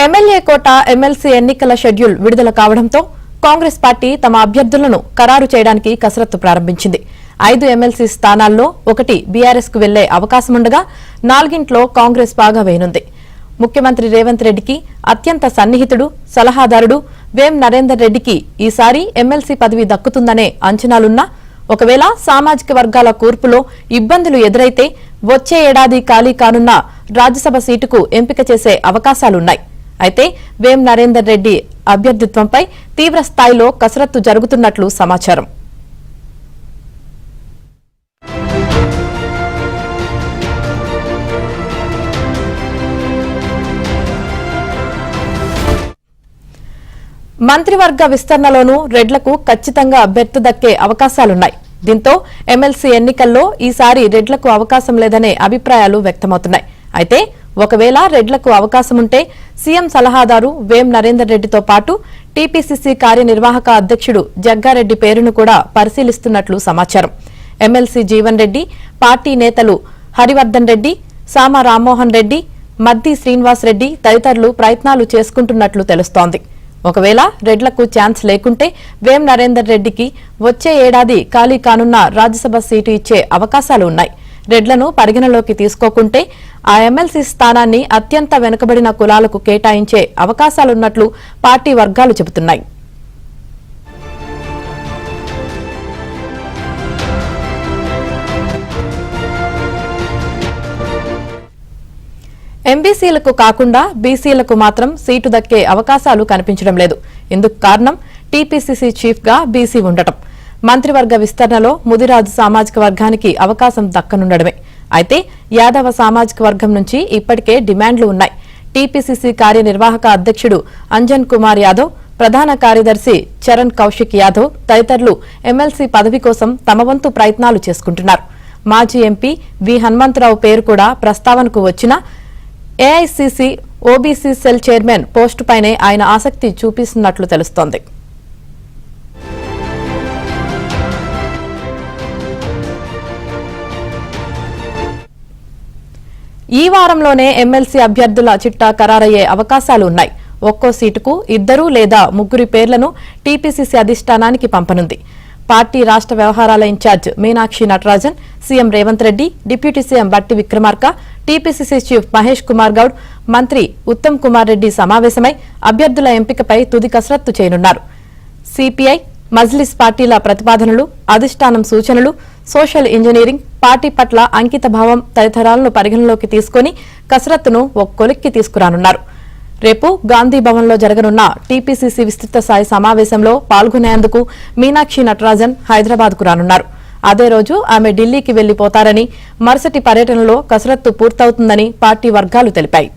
MLA కోట MLC ఎన్నికల schedule విడుదల కావడంతో కాంగ్రెస్ పార్టీ తమ అభ్యర్థులను ఖరారు చేయడానికి కసరత్తు ప్రారంభించింది. 5 ఎమ్మెల్సీ స్థానాల్లో 1 బీఆర్ఎస్ కు వెళ్లే అవకాశముండగా 4 కాంగ్రెస్ బాగా వేయనుంది. ముఖ్యమంత్రి రేవంత్ రెడ్డికి అత్యంత సన్నిహితుడు, సలహాదారుడు వేం నరేందర్ రెడ్డికి ఈసారి ఎమ్మెల్సీ పదవి దక్కుతుందనే అంచనాలున్నా ఒకవేళ సామాజిక వర్గాల కూర్పులో ఇబ్బందులు ఎదురైతే వచ్చే ఏడాది ఖాళీ కానున్న రాజ్యసభ సీటుకు ఎంపిక చేసే అవకాశాలున్నాయి. అయితే వేం నరేందర్ రెడ్డి అభ్యర్థిత్వంపై తీవ్ర స్థాయిలో కసరత్తు జరుగుతున్నట్లు సమాచారం. మంత్రివర్గ విస్తరణలోనూ రెడ్లకు ఖచ్చితంగా అభ్యర్థి దక్కే అవకాశాలున్నాయి. దీంతో ఎమ్మెల్సీ ఎన్నికల్లో ఈసారి రెడ్లకు అవకాశం లేదనే అభిప్రాయాలు వ్యక్తమవుతున్నాయి. అయితే ఒకవేళ రెడ్లకు అవకాశముంటే సీఎం సలహాదారు వేం నరేందర్ రెడ్డితో పాటు టీపీసీసీ కార్యనిర్వాహక అధ్యక్షుడు జగ్గారెడ్డి పేరును కూడా పరిశీలిస్తున్నట్లు సమాచారం. ఎమ్మెల్సీ జీవన్ రెడ్డి, పార్టీ నేతలు హరివర్దన్ రెడ్డి, సామ రామ్మోహన్ రెడ్డి, మద్ది శ్రీనివాస్ రెడ్డి తదితరులు ప్రయత్నాలు చేసుకుంటున్నట్లు తెలుస్తోంది. ఒకవేళ రెడ్లకు ఛాన్స్ లేకుంటే వేం నరేందర్ రెడ్డికి వచ్చే ఏడాది ఖాళీ కానున్న రాజ్యసభ సీటు ఇచ్చే అవకాశాలు ఉన్నాయి. రెడ్లను పరిగణలోకి తీసుకోకుంటే ఆ ఎమ్మెల్సీ స్థానాన్ని అత్యంత వెనుకబడిన కులాలకు కేటాయించే అవకాశాలున్నట్లు పార్టీ వర్గాలు చెబుతున్నాయి. ఎంబీసీలకు కాకుండా బీసీలకు మాత్రం సీటు దక్కే అవకాశాలు కనిపించడం లేదు. ఇందుకు కారణం టీపీసీసీ చీఫ్ గా బీసీ ఉండటం. మంత్రివర్గ విస్తరణలో ముదిరాజు సామాజిక వర్గానికి అవకాశం దక్కనుండడమే. అయితే యాదవ సామాజిక వర్గం నుంచి ఇప్పటికే డిమాండ్లు ఉన్నాయి. టీపీసీసీ కార్యనిర్వాహక అధ్యక్షుడు అంజన్ కుమార్ యాదవ్, ప్రధాన కార్యదర్శి చరణ్ కౌశిక్ యాదవ్ తదితరులు ఎమ్మెల్సీ పదవి కోసం తమ వంతు ప్రయత్నాలు చేసుకుంటున్నారు. మాజీ ఎంపీ వి హనుమంతరావు పేరు కూడా ప్రస్తావనకు వచ్చినా ఏఐసీసీ ఓబీసీ సెల్ చైర్మన్ పోస్టుపైనే ఆయన ఆసక్తి చూపిస్తున్నట్లు తెలుస్తోంది. ఈ వారంలోనే ఎమ్మెల్సీ అభ్యర్థుల చిట్టా ఖరారయ్యే అవకాశాలు ఉన్నాయి. ఒక్కో సీటుకు 2 లేదా 3 పేర్లను టీపీసీసీ అధిష్టానానికి పంపనుంది. పార్టీ రాష్ట్ర వ్యవహారాల incharge Meenakshi Natarajan, CM Revanth Reddy, deputy CM Bhatti Vikramarka, TPCC chief Mahesh Kumar Goud, మంత్రి ఉత్తమ్ కుమార్ రెడ్డి సమావేశమై అభ్యర్థుల ఎంపికపై తుది కసరత్తు చేయనున్నారు. సిపిఐ, మజ్లిస్ పార్టీల ప్రతిపాదనలు, అధిష్టానం సూచనలు, సోషల్ ఇంజనీరింగ్, పార్టీ పట్ల అంకిత భావం తదితరాలను పరిగణలోకి తీసుకుని కసరత్తును ఒక కొలిక్కి తీసుకురానున్నారు. రేపు గాంధీ భవన్లో జరగనున్న టీపీసీసీ విస్తృత స్థాయి సమావేశంలో పాల్గొనేందుకు మీనాక్షి నటరాజన్ హైదరాబాద్కు రానున్నారు. అదే రోజు ఆమె ఢిల్లీకి వెళ్లిపోతారని, మరుసటి పర్యటనలో కసరత్తు పూర్తవుతుందని పార్టీ వర్గాలు తెలిపాయి.